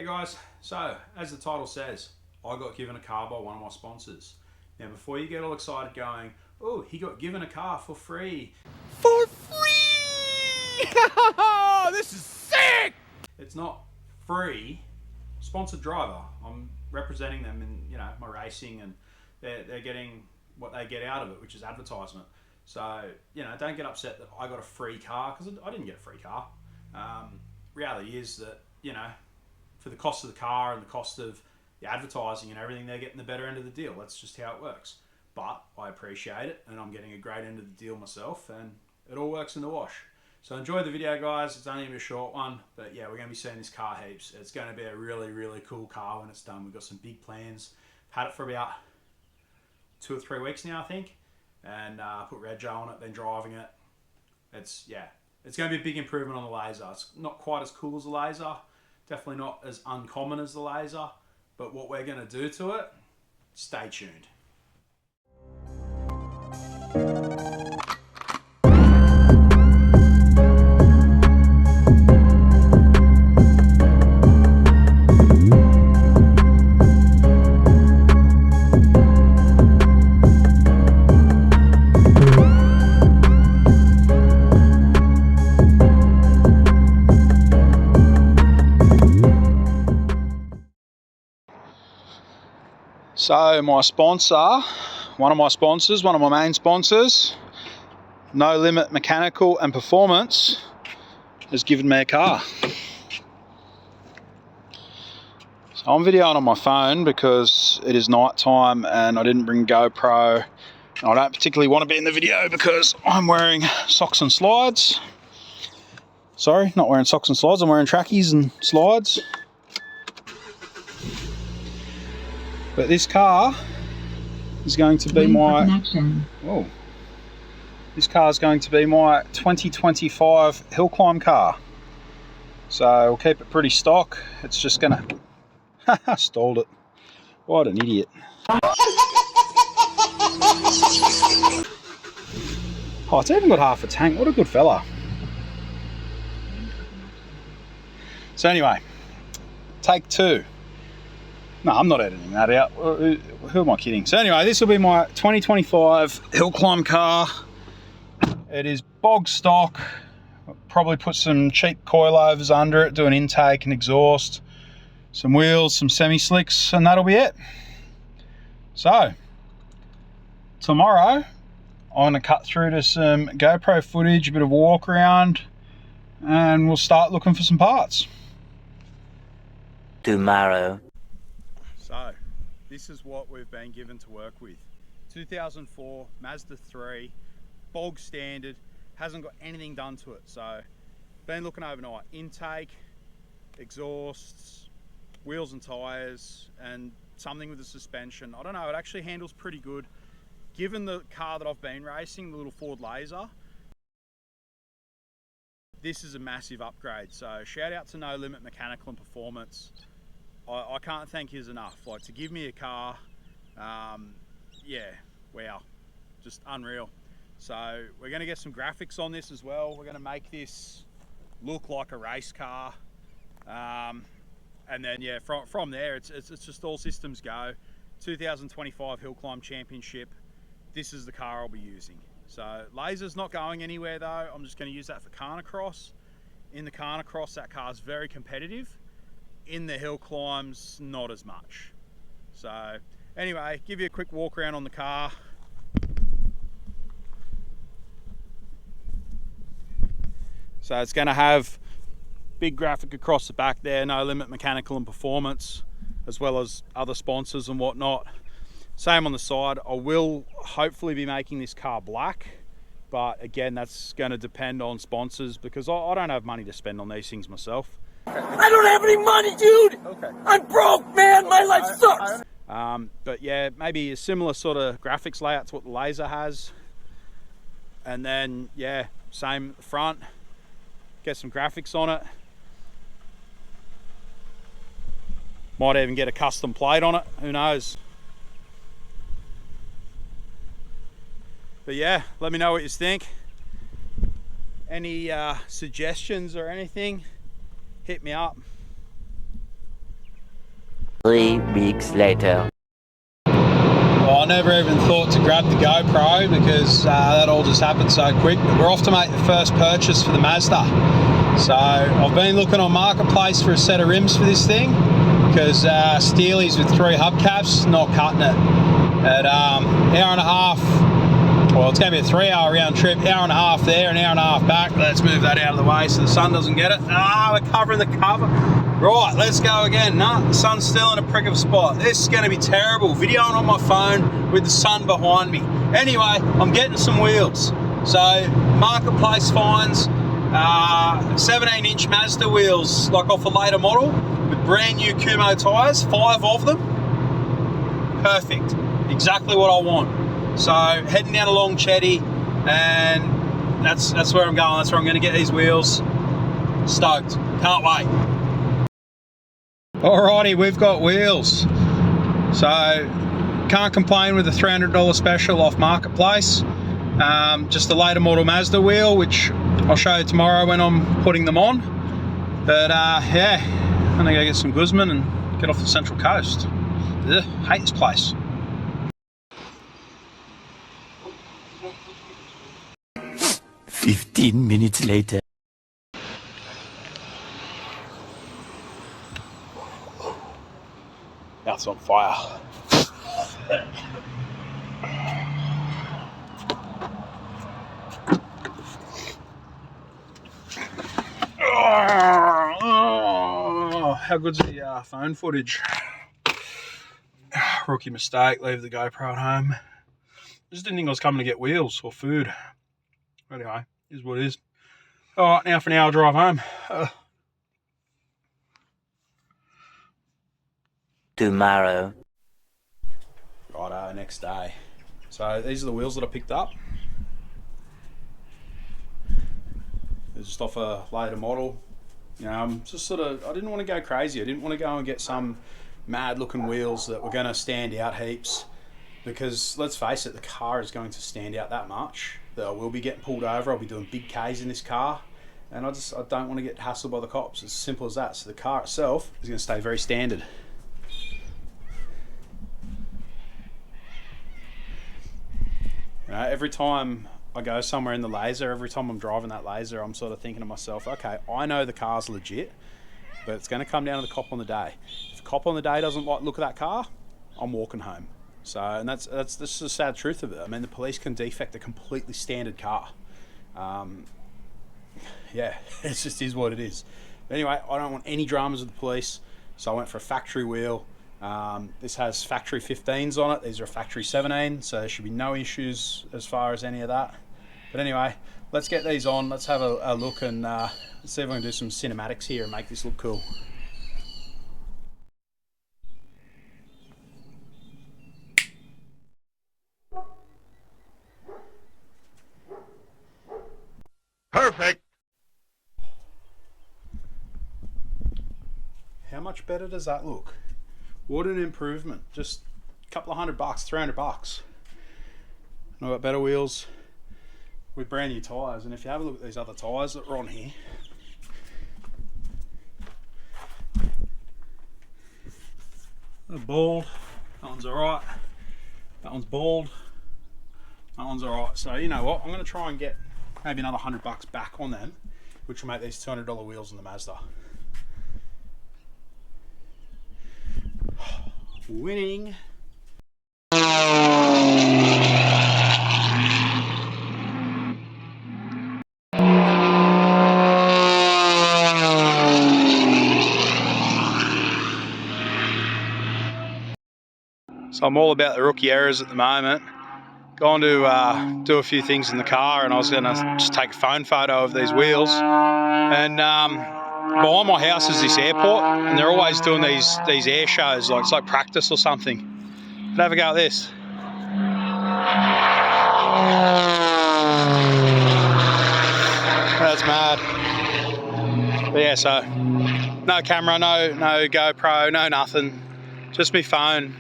Hey guys, so as the title says, I got given a car by one of my sponsors. Now before you get all excited going, oh, he got given a car for free. For free! This is sick! It's not free. Sponsored driver. I'm representing them in my racing, and they're getting what they get out of it, which is advertisement. So don't get upset that I got a free car, because I didn't get a free car. Reality is that for the cost of the car and the cost of the advertising and everything, they're getting the better end of the deal. That's just how it works. But I appreciate it, and I'm getting a great end of the deal myself, and it all works in the wash. So enjoy the video, guys. It's only a short one, but yeah, we're going to be seeing this car heaps. It's going to be a really, really cool car when it's done. We've got some big plans. Had it for about 2 or 3 weeks now, I think, and put Rego on it, been driving it. It's going to be a big improvement on the Laser. It's not quite as cool as the Laser, definitely not as uncommon as the Laser, but what we're going to do to it, stay tuned. So my sponsor, one of my main sponsors, No Limit Mechanical and Performance, has given me a car. So I'm videoing on my phone because it is night time and I didn't bring GoPro. And I don't particularly want to be in the video because I'm wearing socks and slides. Sorry, not wearing socks and slides, I'm wearing trackies and slides. But this car is going to be this car is going to be my 2025 Hillclimb car. So we'll keep it pretty stock. It's just gonna stalled it. What an idiot. Oh, it's even got half a tank. What a good fella. So anyway, take 2. No, I'm not editing that out. Who am I kidding? So anyway, this will be my 2025 Hillclimb car. It is bog stock. I'll probably put some cheap coilovers under it, do an intake and exhaust, some wheels, some semi-slicks, and that'll be it. So, tomorrow, I'm going to cut through to some GoPro footage, a bit of walk around, and we'll start looking for some parts. Tomorrow. So, this is what we've been given to work with. 2004 Mazda 3, bog standard, hasn't got anything done to it. So, been looking overnight. Intake, exhausts, wheels and tyres, and something with the suspension. I don't know, it actually handles pretty good. Given the car that I've been racing, the little Ford Laser, this is a massive upgrade. So, shout out to No Limit Mechanical and Performance. I can't thank yous enough. Like, to give me a car, yeah, wow, just unreal. So we're going to get some graphics on this as well. We're going to make this look like a race car, and then yeah, from there it's just all systems go. 2025 Hillclimb Championship. This is the car I'll be using. So Laser's not going anywhere though. I'm just going to use that for Carnicross. In the Carnicross, that car's very competitive. In the hill climbs, not as much. So anyway, give you a quick walk around on the car. So it's going to have big graphic across the back there, No Limit Mechanical and Performance, as well as other sponsors and whatnot. Same on the side. I will hopefully be making this car black, but again, that's going to depend on sponsors because I don't have money to spend on these things myself. I don't have any money, dude! Okay. I'm broke, man! My life sucks! But yeah, maybe a similar sort of graphics layout to what the Laser has. And then, yeah, same at the front. Get some graphics on it. Might even get a custom plate on it, who knows. But yeah, let me know what you think. Any suggestions or anything, hit me up. 3 weeks later. Well, I never even thought to grab the GoPro because that all just happened so quick. But we're off to make the first purchase for the Mazda. So I've been looking on Marketplace for a set of rims for this thing because Steely's with 3 hubcaps, not cutting it. At hour and a half, well, it's going to be a 3-hour round trip, hour and a half there, an hour and a half back. Let's move that out of the way so the sun doesn't get it. We're covering the cover. Right, let's go again. No, the sun's still in a prick of a spot. This is going to be terrible. Videoing on my phone with the sun behind me. Anyway, I'm getting some wheels. So, Marketplace finds 17-inch Mazda wheels, like off a later model, with brand new Kumo tyres, 5 of them. Perfect. Exactly what I want. So, heading down along Chetty, and that's where I'm going. That's where I'm going to get these wheels. Stoked. Can't wait. Alrighty, we've got wheels. So, can't complain with the $300 special off Marketplace. Just a later model Mazda wheel, which I'll show you tomorrow when I'm putting them on. But yeah, I'm gonna go get some Guzman and get off the Central Coast. Ugh, hate this place. "15 minutes later." Mouth's on fire. Oh, how good's the phone footage? Rookie mistake, leave the GoPro at home. I just didn't think I was coming to get wheels or food. Anyway, is what it is. Alright, now for an hour drive home. Tomorrow. Righto, next day. So these are the wheels that I picked up. They're just off a later model. You know, I'm just sort of, I didn't want to go crazy. I didn't want to go and get some mad looking wheels that were going to stand out heaps, because let's face it, the car is going to stand out that much that I will be getting pulled over. I'll be doing big Ks in this car, and I don't want to get hassled by the cops. It's as simple as that. So the car itself is going to stay very standard. You know, every time I go somewhere in the laser, every time I'm driving that laser, I'm sort of thinking to myself, okay, I know the car's legit, but it's going to come down to the cop on the day. If the cop on the day doesn't like the look of that car, I'm walking home. So, and that's the sad truth of it. I mean, the police can defect a completely standard car. Yeah, it just is what it is. But anyway, I don't want any dramas with the police, so I went for a factory wheel. This has factory 15s on it. These are a factory 17, so there should be no issues as far as any of that. But anyway, let's get these on. Let's have a look and let's see if I can do some cinematics here and make this look cool. Perfect. How much better does that look? What an improvement. Just a couple of $100, $300. And I've got better wheels with brand new tyres. And if you have a look at these other tyres that are on here, they're bald. That one's alright. That one's bald. That one's alright. So you know what? I'm going to try and get maybe another $100 back on them, which will make these $200 wheels in the Mazda. Winning. So I'm all about the rookie errors at the moment. Going to do a few things in the car, and I was going to just take a phone photo of these wheels. And behind my house is this airport, and they're always doing these air shows, like it's like practice or something. But have a go at this. That's mad. But yeah, so no camera, no GoPro, no nothing. Just my phone.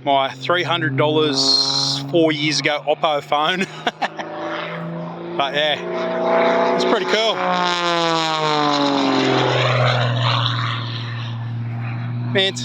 My $300 4 years ago Oppo phone. But yeah, it's pretty cool. Mint.